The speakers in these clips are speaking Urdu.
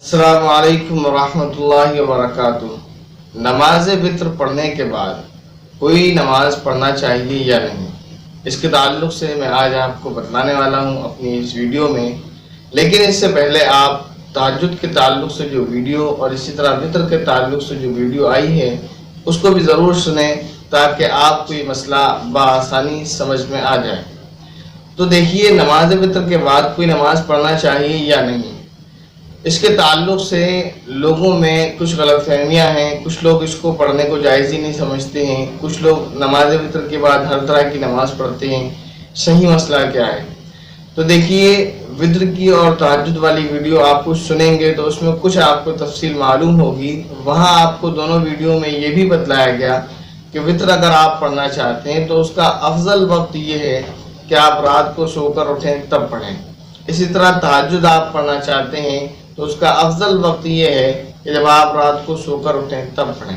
السلام علیکم ورحمۃ اللہ وبرکاتہ۔ نماز وتر پڑھنے کے بعد کوئی نماز پڑھنا چاہیے یا نہیں، اس کے تعلق سے میں آج آپ کو بتلانے والا ہوں اپنی اس ویڈیو میں۔ لیکن اس سے پہلے آپ تہجد کے تعلق سے جو ویڈیو اور اسی طرح وتر کے تعلق سے جو ویڈیو آئی ہے اس کو بھی ضرور سنیں تاکہ آپ کو یہ مسئلہ بآسانی سمجھ میں آ جائے۔ تو دیکھیے، نماز وتر کے بعد کوئی نماز پڑھنا چاہیے یا نہیں، اس کے تعلق سے لوگوں میں کچھ غلط فہمیاں ہیں۔ کچھ لوگ اس کو پڑھنے کو جائز ہی نہیں سمجھتے ہیں، کچھ لوگ نماز وتر کے بعد ہر طرح کی نماز پڑھتے ہیں۔ صحیح مسئلہ کیا ہے؟ تو دیکھیے، وتر کی اور تہجد والی ویڈیو آپ کچھ سنیں گے تو اس میں کچھ آپ کو تفصیل معلوم ہوگی۔ وہاں آپ کو دونوں ویڈیو میں یہ بھی بتلایا گیا کہ وتر اگر آپ پڑھنا چاہتے ہیں تو اس کا افضل وقت یہ ہے کہ آپ رات کو سو کر اٹھیں تب پڑھیں۔ اسی طرح تہجد آپ پڑھنا چاہتے ہیں تو اس کا افضل وقت یہ ہے کہ جب آپ رات کو سو کر اٹھیں تب پڑھیں۔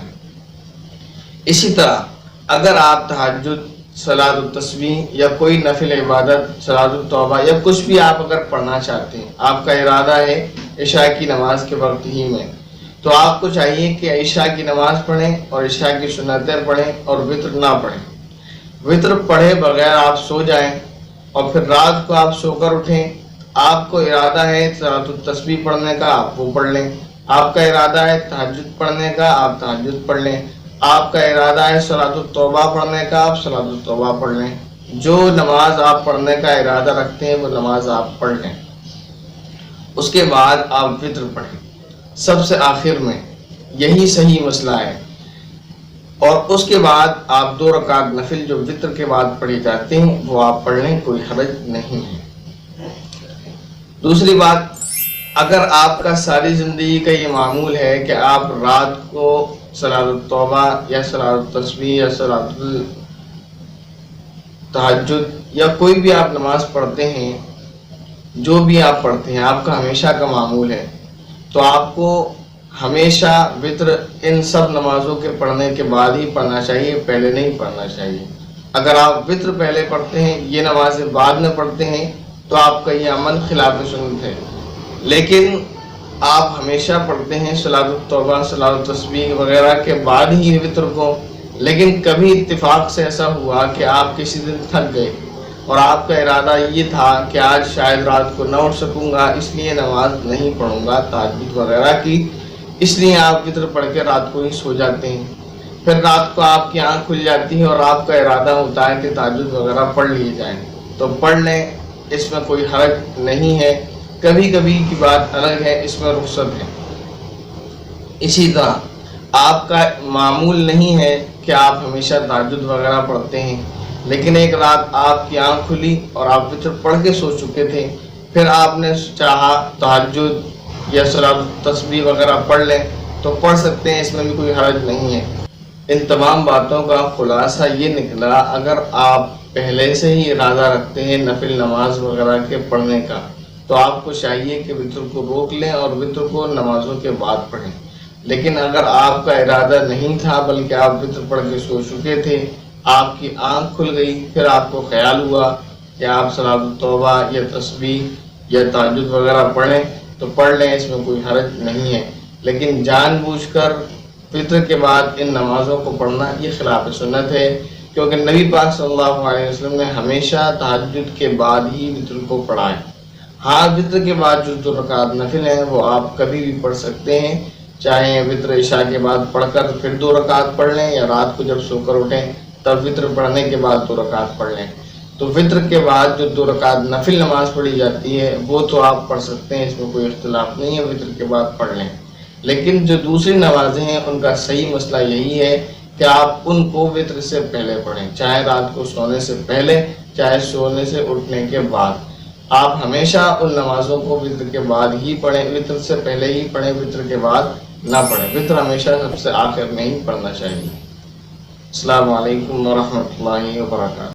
اسی طرح اگر آپ تہجد، صلاۃ التسبیح یا کوئی نفل عبادت، صلاۃ التوبہ یا کچھ بھی آپ اگر پڑھنا چاہتے ہیں، آپ کا ارادہ ہے عشاء کی نماز کے وقت ہی میں، تو آپ کو چاہیے کہ عشاء کی نماز پڑھیں اور عشاء کی سنتیں پڑھیں اور وتر نہ پڑھیں۔ وتر پڑھے بغیر آپ سو جائیں اور پھر رات کو آپ سو کر اٹھیں۔ آپ کو ارادہ ہے صلاۃ التسبیح پڑھنے کا، آپ وہ پڑھ لیں۔ آپ کا ارادہ ہے تہجد پڑھنے کا، آپ تہجد پڑھ لیں۔ آپ کا ارادہ ہے صلاۃ التوبہ پڑھنے کا، آپ صلاۃ التوبہ پڑھ لیں۔ جو نماز آپ پڑھنے کا ارادہ رکھتے ہیں وہ نماز آپ پڑھ لیں۔ اس کے بعد آپ وتر پڑھیں سب سے آخر میں، یہی صحیح مسئلہ ہے۔ اور اس کے بعد آپ 2 رکعت نفل جو وتر کے بعد پڑھی جاتے ہیں وہ آپ پڑھ لیں، کوئی حرج نہیں ہے۔ دوسری بات، اگر آپ کا ساری زندگی کا یہ معمول ہے کہ آپ رات کو صلاۃ التوبہ یا صلاۃ التسبیح یا صلاۃ التہجد یا کوئی بھی آپ نماز پڑھتے ہیں، جو بھی آپ پڑھتے ہیں آپ کا ہمیشہ کا معمول ہے، تو آپ کو ہمیشہ وتر ان سب نمازوں کے پڑھنے کے بعد ہی پڑھنا چاہیے، پہلے نہیں پڑھنا چاہیے۔ اگر آپ وتر پہلے پڑھتے ہیں، یہ نمازیں بعد میں پڑھتے ہیں، تو آپ کا یہ عمل خلاف سنت ہے۔ لیکن آپ ہمیشہ پڑھتے ہیں صلاۃ التوبہ، صلاۃ التسبیح وغیرہ کے بعد ہی وتر کو، لیکن کبھی اتفاق سے ایسا ہوا کہ آپ کسی دن تھک گئے اور آپ کا ارادہ یہ تھا کہ آج شاید رات کو نہ اٹھ سکوں گا، اس لیے نماز نہیں پڑھوں گا تہجد وغیرہ کی، اس لیے آپ وتر پڑھ کے رات کو ہی سو جاتے ہیں۔ پھر رات کو آپ کی آنکھ کھل جاتی ہے اور آپ کا ارادہ ہوتا ہے کہ تہجد وغیرہ پڑھ لیے جائیں، تو پڑھ لیں، اس میں کوئی حرج نہیں ہے۔ کبھی کبھی کی بات الگ ہے، اس میں رخصت ہے۔ اسی طرح آپ کا معمول نہیں ہے کہ آپ ہمیشہ تہجد وغیرہ پڑھتے ہیں، لیکن ایک رات آپ کی آنکھ کھلی اور آپ وتر پڑھ کے سو چکے تھے، پھر آپ نے چاہا تہجد یا صلاۃ التسبیح وغیرہ پڑھ لیں تو پڑھ سکتے ہیں، اس میں بھی کوئی حرج نہیں ہے۔ ان تمام باتوں کا خلاصہ یہ نکلا، اگر آپ پہلے سے ہی ارادہ رکھتے ہیں نفل نماز وغیرہ کے پڑھنے کا تو آپ کو چاہیے کہ وتر کو روک لیں اور وتر کو نمازوں کے بعد پڑھیں۔ لیکن اگر آپ کا ارادہ نہیں تھا بلکہ آپ وتر پڑھ کے سو چکے تھے، آپ کی آنکھ کھل گئی، پھر آپ کو خیال ہوا کہ آپ صلاۃ التوبہ یا تسبیح یا تہجد وغیرہ پڑھیں تو پڑھ لیں، اس میں کوئی حرج نہیں ہے۔ لیکن جان بوجھ کر وتر کے بعد ان نمازوں کو پڑھنا یہ خلاف سنت ہے، کیونکہ نبی پاک صلی اللہ علیہ وسلم نے ہمیشہ تہجد کے بعد ہی وتر کو پڑھا ہے۔ ہاں، وتر کے بعد جو 2 رکعت نفل ہیں وہ آپ کبھی بھی پڑھ سکتے ہیں، چاہے وتر عشاء کے بعد پڑھ کر پھر 2 رکعت پڑھ لیں یا رات کو جب سو کر اٹھیں تب وتر پڑھنے کے بعد 2 رکعت پڑھ لیں۔ تو وتر کے بعد جو 2 رکعت نفل نماز پڑھی جاتی ہے وہ تو آپ پڑھ سکتے ہیں، اس میں کوئی اختلاف نہیں ہے، وتر کے بعد پڑھ لیں۔ لیکن جو دوسری نمازیں ہیں ان کا صحیح مسئلہ یہی ہے کہ آپ ان کو وتر سے پہلے پڑھیں، چاہے رات کو سونے سے پہلے چاہے سونے سے اٹھنے کے بعد۔ آپ ہمیشہ ان نمازوں کو وتر کے بعد ہی پڑھیں، وتر سے پہلے ہی پڑھیں، وتر کے بعد نہ پڑھیں۔ وتر ہمیشہ سب سے آخر میں ہی پڑھنا چاہیے۔ السلام علیکم ورحمۃ اللہ وبرکاتہ۔